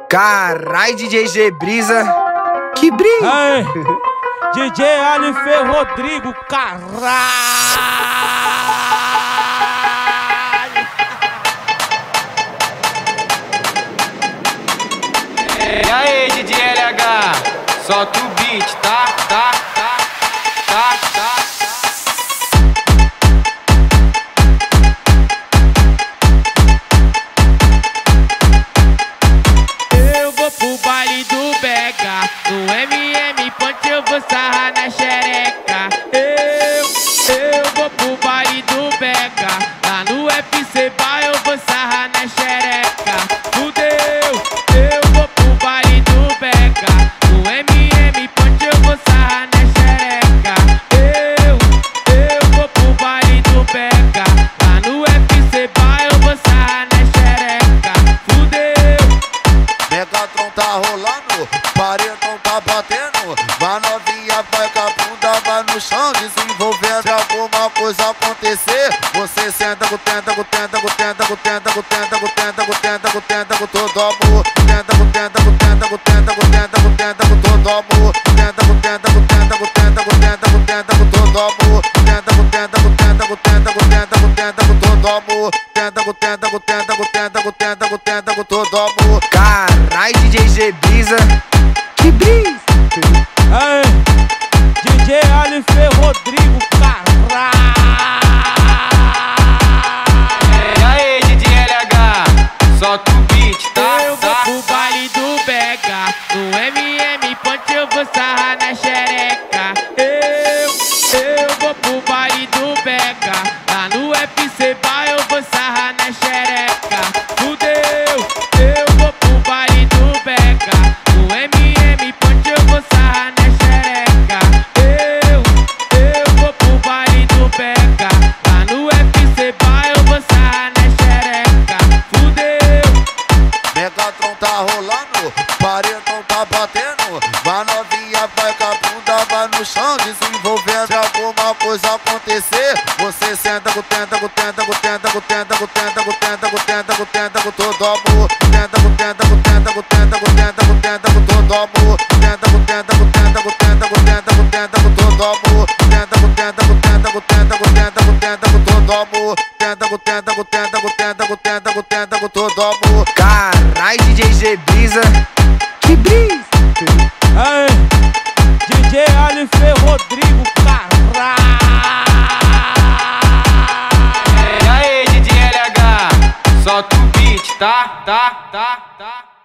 Carai, DJ G Brisa, que brisa! Ei, DJ Alife Rodrigo, caralho! E aí, DJ LH, solta o beat, tá. Eu vou pro baile do Bega, no MM Ponte eu vou sarrar na xereca. Eu vou pro baile do Bega, lá no FC Bar eu vou sarrar na xereca. Fudeu, eu vou pro baile do Bega, no MM Ponte eu vou sarrar na xereca. Eu vou pro baile do Bega, lá no FC Bar eu vou sarrar na xereca. Fudeu. Megatron tá rolando, paredão tá batendo. Vai novinha, vai com a bunda, vai no chão, desenvolvendo. Se alguma coisa acontecer, você senta com tenta, com tenta, com tenta, com tenta, com tenta, com tenta, com tenta, com tenta, com todo amor. Tenta, com tenta, com tenta, com tenta, com tenta, com tenta, com todo amor. Tenta, com tenta, com tenta, com tenta, com tenta, com tenta, com todo amor. Tenta, com tenta, com tenta, com tenta, com tenta, com tenta, com todo amor. Tenta, com tenta, com tenta, com tenta, com tenta, com tenta, com todo amor. Carai, DJ G Brisa, que brisa! Ei, DJ Alife Rodrigo, caralho! E aí, DJ LH, solta o beat, tá. Eu vou pro baile do Bega, no MM Ponte eu vou sarrar na xereca. Eu vou pro baile do Bega, lá no FC Bar eu vou sarrar na xereca. Fudeu, eu vou pro baile do Bega, no MM Ponte eu vou sarrar na xereca. Eu vou pro baile do Bega, lá no FC Bar eu vou sarrar na xereca. Fudeu. Megatron tá rolando, paredão tá batendo. Vai novinha, vai com a bunda, vai no chão, desenvolvendo. Se alguma coisa acontecer, você senta com tenta, com tenta, com tenta, com tenta, com tenta, com tenta, com tenta, com tenta, com todo amor. Tenta, com tenta, com tenta, com tenta, com tenta, com tenta, com todo amor. Tenta, com tenta, com tenta, com tenta, com tenta, com tenta, com todo amor. Tenta, com tenta, com tenta, com tenta, com tenta, com tenta, com todo amor. Tenta, com tenta, com tenta, com tenta, com tenta, com tenta, com todo amor. Carai, DJ G Brisa, que brisa! Ei, DJ Alife Rodrigo, caralho! E aí, DJ LH, solta o beat, tá.